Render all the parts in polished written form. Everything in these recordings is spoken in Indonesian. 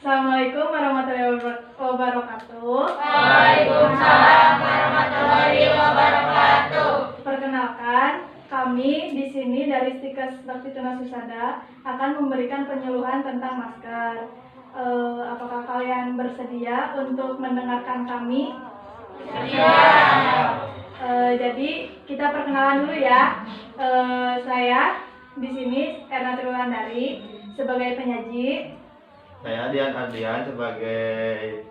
Assalamualaikum warahmatullahi wabarakatuh. Waalaikumsalam warahmatullahi wabarakatuh. Perkenalkan, kami di sini dari Stikes Bakti Tunas Husada akan memberikan penyuluhan tentang masker. Apakah kalian bersedia untuk mendengarkan kami? Siap. Jadi kita perkenalan dulu ya. Saya di sini Erna Triwulandari sebagai penyaji. Saya Dian Ardian sebagai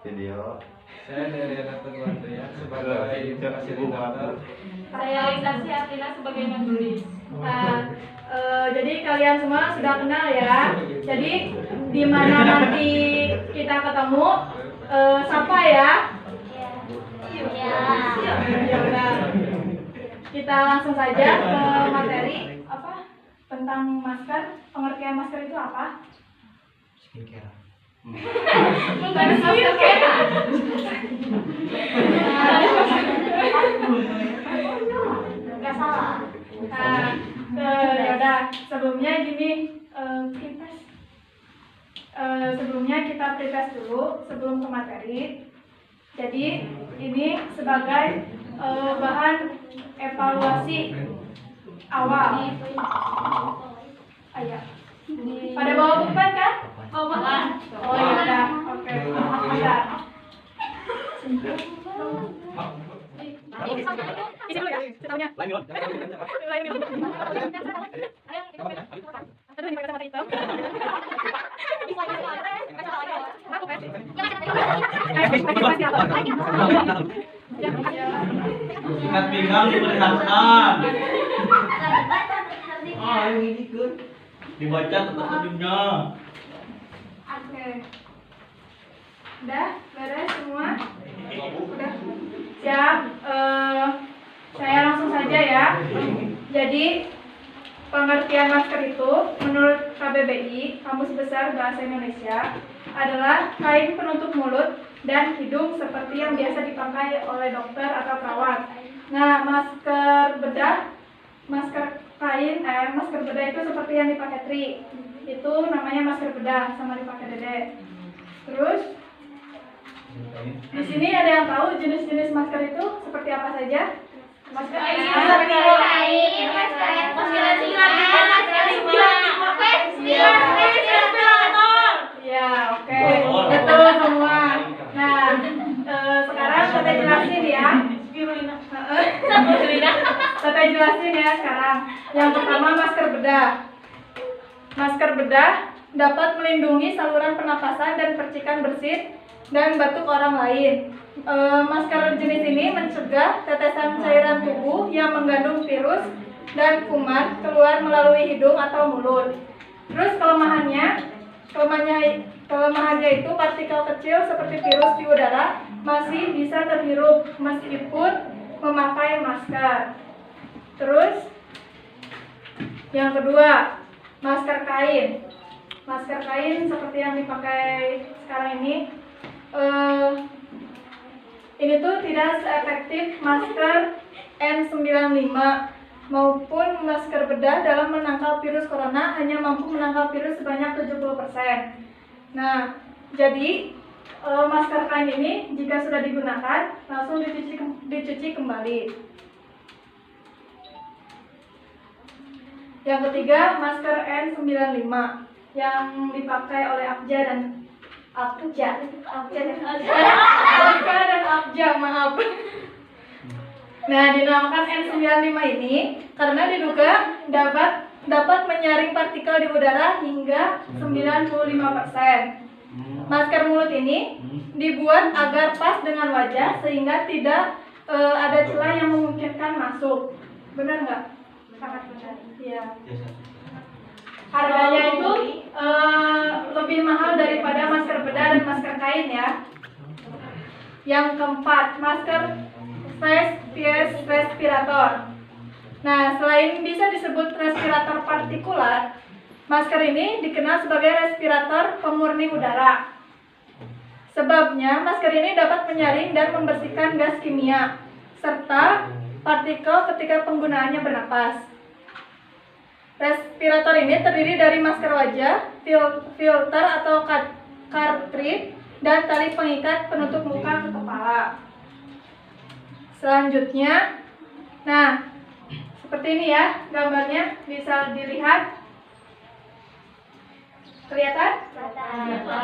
video. Saya dari Triwulandari sebagai fasilitator. Saya Lisasi Atina sebagai menulis. Nah, jadi kalian semua sudah kenal ya. Jadi di mana nanti kita ketemu, sapa ya. Ya udah. Kita langsung saja ke materi apa tentang masker. Pengertian masker itu apa? Skincare. Bukan skincare. Nggak salah. Ya udah. Sebelumnya gini, sebelumnya kita pretest dulu sebelum ke materi. Jadi ini sebagai bahan evaluasi awal. Ayo. Pada bawa bukan kan? Oh, bukan. Oh ya udah. Oke. Bentar. Isi dulu ya, ceritanya. Lain dulu. Aduh, ini pakai kacamata hitam. Aku kan. Ikat pinggang diperlihatkan. Ini kan dibaca tetap ujungnya. Oke. Udah, beres semua? Udah. Siap. Saya langsung saja ya. Jadi pengertian masker itu menurut KBBI, Kamus Besar Bahasa Indonesia, adalah kain penutup mulut dan hidung seperti yang biasa dipakai oleh dokter atau perawat. Nah, masker bedah itu seperti yang dipakai Tri. Itu namanya masker bedah sama dipakai Dede. Terus di sini ada yang tahu jenis-jenis masker itu seperti apa saja? Masker ya, oke. Betul semua. Nah, sekarang saya jelasin ya. Saya jelasin ya sekarang. Yang pertama masker bedah. Masker bedah dapat melindungi saluran pernapasan dan percikan bersin dan batuk orang lain. Masker jenis ini mencegah tetesan cairan tubuh yang mengandung virus dan kuman keluar melalui hidung atau mulut. Terus kelemahannya itu partikel kecil seperti virus di udara masih bisa terhirup meskipun memakai masker. Terus yang kedua, masker kain. Masker kain seperti yang dipakai sekarang ini. Ini tuh tidak seefektif masker N95 maupun masker bedah dalam menangkal virus corona, hanya mampu menangkal virus sebanyak 70%. Nah, jadi masker kain ini jika sudah digunakan langsung dicuci kembali. Yang ketiga, masker N95 yang dipakai oleh Abja dan Abja, maaf. Nah, dinamakan N95 ini karena diduga dapat menyaring partikel di udara hingga 95%. Masker mulut ini dibuat agar pas dengan wajah sehingga tidak ada celah yang memungkinkan masuk. Benar nggak? Sangat benar. Iya. Harganya itu lebih mahal daripada masker bedah dan masker kain ya. Yang keempat, masker face respirator. Nah, selain bisa disebut respirator partikular, masker ini dikenal sebagai respirator pemurni udara. Sebabnya, masker ini dapat menyaring dan membersihkan gas kimia serta partikel ketika penggunaannya bernapas. Respirator ini terdiri dari masker wajah, filter atau kartrid, dan tali pengikat penutup muka ke kepala. Selanjutnya, nah seperti ini ya gambarnya, bisa dilihat. Kelihatan?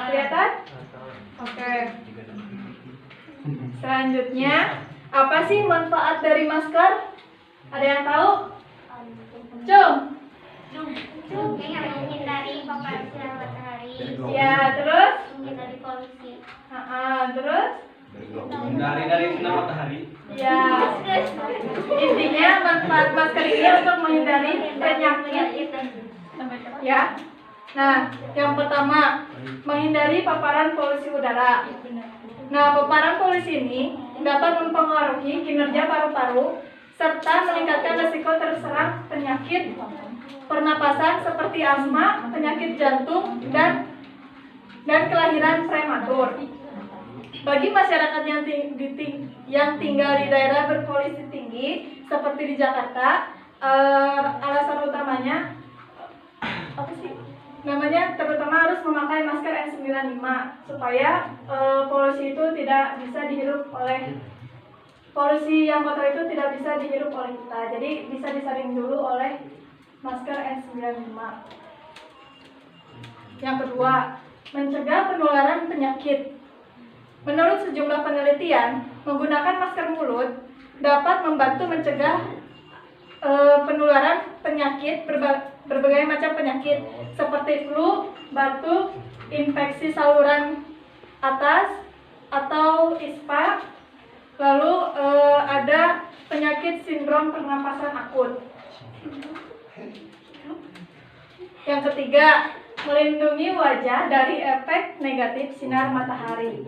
Kelihatan? Oke. Selanjutnya, apa sih manfaat dari masker? Ada yang tahu? Cung. Menghindari paparan sinar matahari, Ya, terus? menghindari polusi. Terus? Dari sinar matahari. Ya. Intinya manfaat masker ini untuk menghindari penyakit. Ya. Nah, yang pertama, menghindari paparan polusi udara. Nah, paparan polusi ini dapat mempengaruhi kinerja paru-paru serta meningkatkan risiko terserang penyakit pernapasan seperti asma, penyakit jantung, dan kelahiran prematur. Bagi masyarakat yang tinggal di daerah berpolusi tinggi seperti di Jakarta, alasan utamanya apa sih? Namanya terutama harus memakai masker N95 supaya polusi itu tidak bisa dihirup oleh polusi yang kotor itu tidak bisa dihirup oleh kita. Jadi bisa disaring dulu oleh masker N95. Yang kedua, mencegah penularan penyakit. Menurut sejumlah penelitian, menggunakan masker mulut dapat membantu mencegah penularan penyakit berbagai macam penyakit seperti flu, batuk, infeksi saluran atas atau ISPA. Lalu ada penyakit sindrom pernapasan akut. Yang ketiga, melindungi wajah dari efek negatif sinar matahari.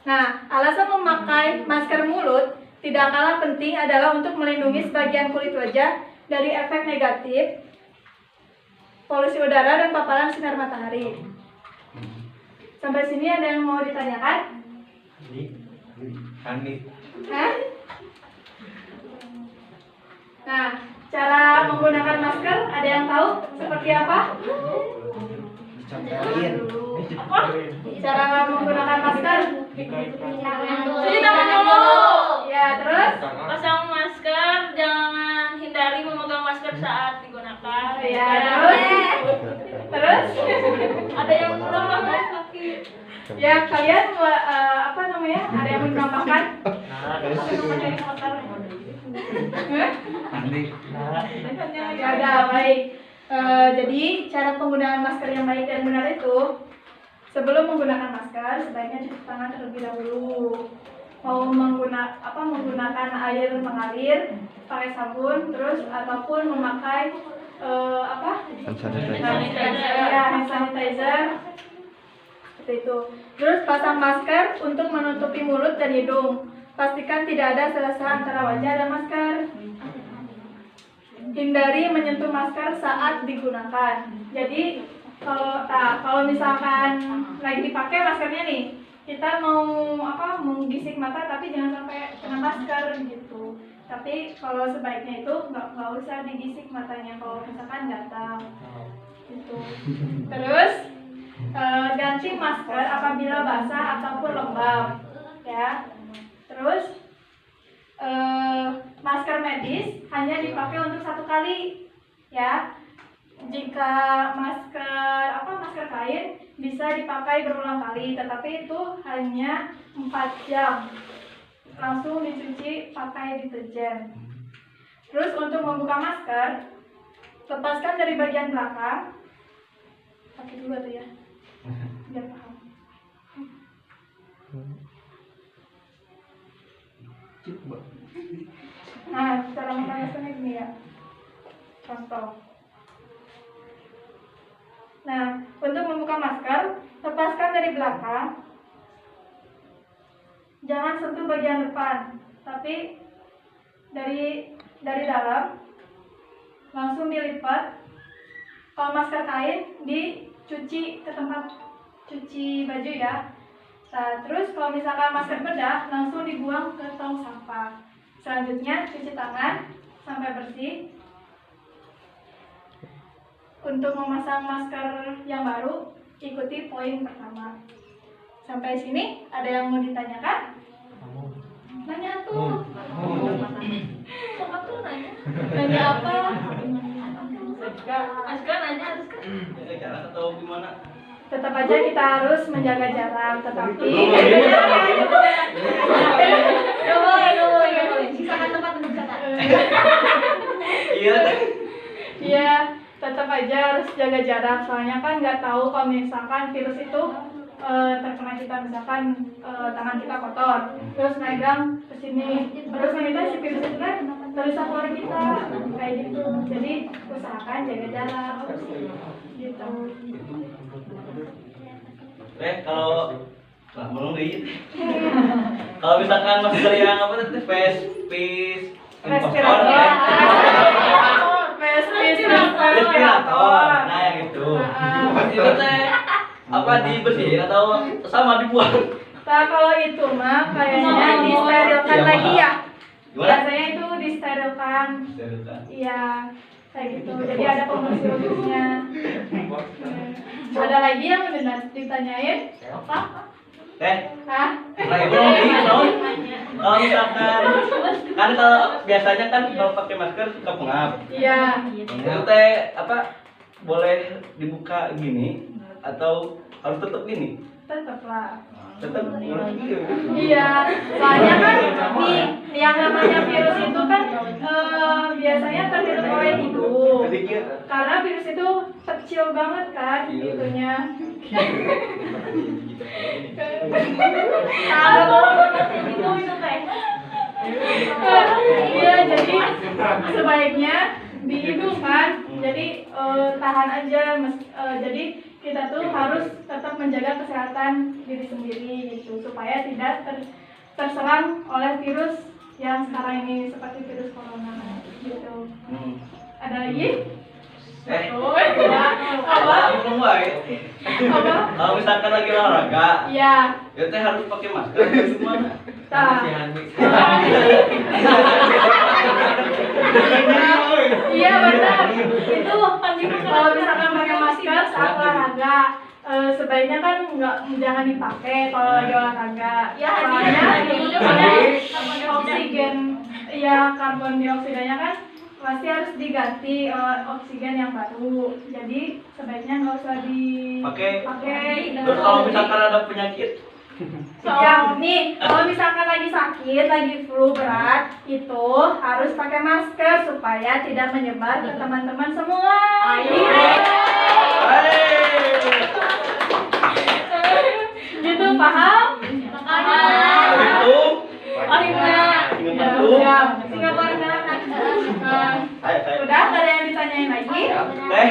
Nah, alasan memakai masker mulut tidak kalah penting adalah untuk melindungi sebagian kulit wajah dari efek negatif polusi udara dan paparan sinar matahari. Sampai sini ada yang mau ditanyakan? Hah? Nah, cara menggunakan masker ada yang tahu seperti apa? Cara menggunakan masker? Cuci tangan dulu. Ya, terus? Pasang masker, jangan hindari memegang masker saat digunakan. Ya, terus? Ada yang kurang pakai kaki. Ya, kalian apa namanya? Ada yang mau menambahkan? Ya udah, baik. Jadi cara penggunaan masker yang baik dan benar itu, sebelum menggunakan masker sebaiknya cuci tangan terlebih dahulu. Mau menggunakan air mengalir, pakai sabun, terus ataupun memakai hand sanitizer. Seperti itu. Terus pasang masker untuk menutupi mulut dan hidung. Pastikan tidak ada sela-sela antara wajah dan masker. Hindari menyentuh masker saat digunakan. Jadi kalau misalkan lagi dipakai maskernya nih, kita mau menggisik mata tapi jangan sampai kena masker gitu. Tapi kalau sebaiknya itu nggak usah digisik matanya kalau misalkan gatal gitu. Terus ganti masker apabila basah ataupun lembab, ya. Terus masker medis hanya dipakai untuk 1 kali, ya. Jika masker kain bisa dipakai berulang kali, tetapi itu hanya 4 jam. Langsung dicuci pakai deterjen. Terus untuk membuka masker, lepaskan dari bagian belakang. Pakai dulu tuh ya, biar paham. Nah, cara membuka maskernya gini ya. Contoh. Nah, untuk membuka masker, lepaskan dari belakang. Jangan sentuh bagian depan, tapi dari dalam langsung dilipat. Kalau masker kain dicuci ke tempat cuci baju ya. Nah, terus kalau misalkan masker bedah langsung dibuang ke tong sampah. Selanjutnya cuci tangan sampai bersih. Untuk memasang masker yang baru, ikuti poin pertama. Sampai sini ada yang mau ditanyakan? Nanya tuh. Kok aku nanya? Nanya apa? Askar nanya, Askar. Cara ketemu gimana? Tetap aja kita harus menjaga jarak, tetapi Gak boleh. Sisakan tempat untuk kata. Iya. Iya, tetap aja harus jaga jarak. Soalnya kan nggak tahu kalau misalkan virus itu terkena kita, misalkan tangan kita kotor, terus megang ke sini, terus kita si virus itu kan terus keluar kita kayak gitu. Jadi usahakan jaga jarak gitu. Kalau lah belum deh. Kalau misalkan masker yang apa tadi face Respirator. respirator. Nah, yang itu. Itu teh apa dibersihin atau sama dibuang? Nah, kalau itu mah kayaknya disterilkan Iya, lagi ya. Gimana? Biasanya itu disterilkan. Iya, kayak gitu. Jadi ada pembersih khususnya. Ada lagi yang ditanyain? Apa? Hah? Belum nih, non. Kalau misalkan kan kalau biasanya kan kalau pakai masker suka pengap. Iya. Itu teh apa boleh dibuka gini atau harus tetap gini? Tetaplah. Tetap Iya, soalnya kan nih yang namanya virus itu kan biasanya terhirup oleh hidung. Karena virus itu kecil banget kan itunya. Itu teh. Iya, jadi sebaiknya di hidung kan. Jadi tahan aja. Jadi kita tuh harus tetap menjaga kesehatan diri sendiri gitu supaya tidak terserang oleh virus yang sekarang ini seperti virus corona gitu. Ada lagi? Apa? Belum baik. Apa? Kalau misalkan lagi olahraga, Iya. ya teh harus pakai masker atau gimana? Nah. Iya benar. Itu kalau misalkan pakai masker saat olahraga, sebaiknya kan jangan dipakai kalau lagi olahraga. Ya, Soalnya oksigen, ya karbon dioksidanya kan pasti harus diganti oksigen yang baru. Jadi sebaiknya nggak usah dipakai. Terus kalau misalkan ada penyakit, Yang nih, kalau misalkan lagi sakit, lagi flu berat, itu harus pakai masker supaya tidak menyebar ke teman-teman semua. Gitu, paham? itu Siap. Singapura kan? Udah, nggak ada yang ditanyain lagi? teh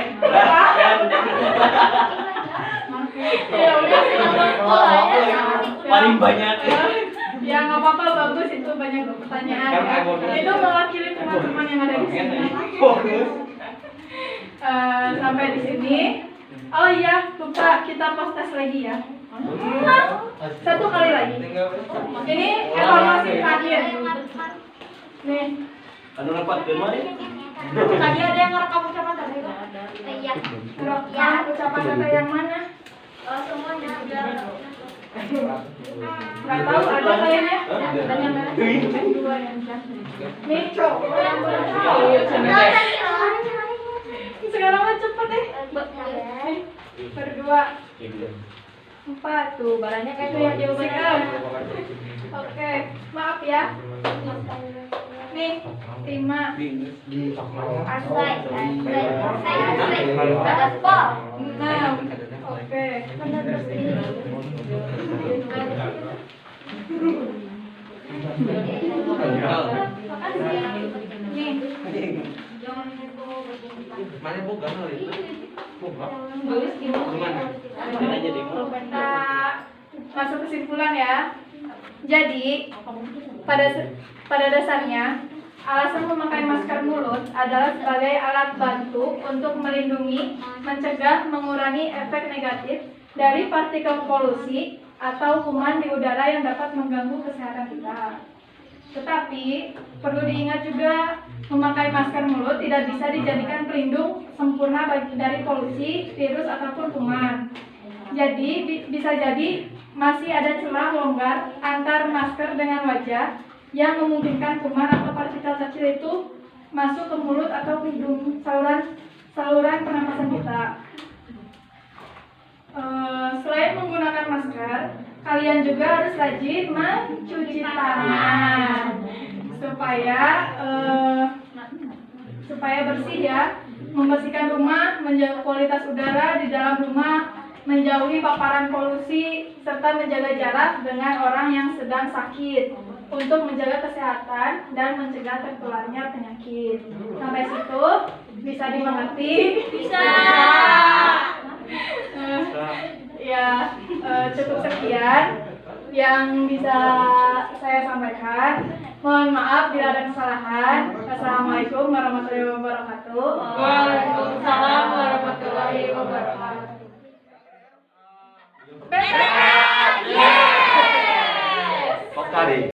Ya udah, Singapura ya. paling banyak. Ya nggak apa-apa, bagus itu banyak pertanyaan ya. Itu mewakili teman-teman yang ada di sini. Sampai di sini. Oh iya, lupa kita post tes lagi ya. Satu kali lagi. Ini evaluasi terakhir. Nih, Anu rapat kemarin. tadi ada yang ngerekam ucapan kata itu. Iya. Ngerekam ucapan kata yang mana? Semuanya udah. Nggak tahu, ada kayaknya. Ada yang mana? Dua yang nih, coba yang tahu. Sekarang mah cepet deh. Nih, berdua. 4 tuh, barangnya kayak yang jawabannya. Oke, maaf ya. Nih, 5. Asai. 6. Oke. Nih. Mana bukan hal itu? Kita masuk kesimpulan ya. Jadi pada dasarnya alasan memakai masker mulut adalah sebagai alat bantu untuk melindungi, mencegah, mengurangi efek negatif dari partikel polusi atau kuman di udara yang dapat mengganggu kesehatan kita. Tetapi perlu diingat juga, memakai masker mulut tidak bisa dijadikan pelindung sempurna dari polusi, virus ataupun kuman. Jadi bisa jadi masih ada celah longgar antar masker dengan wajah yang memungkinkan kuman atau partikel kecil itu masuk ke mulut atau ke hidung saluran pernapasan kita. Selain menggunakan masker, kalian juga harus rajin mencuci tangan supaya bersih ya. Membersihkan rumah, menjaga kualitas udara di dalam rumah, menjauhi paparan polusi, serta menjaga jarak dengan orang yang sedang sakit untuk menjaga kesehatan dan mencegah tertularnya penyakit. Sampai situ bisa dimengerti? Bisa. Cukup sekian yang bisa saya sampaikan. Mohon maaf bila ada kesalahan. Assalamualaikum warahmatullahi wabarakatuh. Waalaikumsalam warahmatullahi wabarakatuh. Pokari.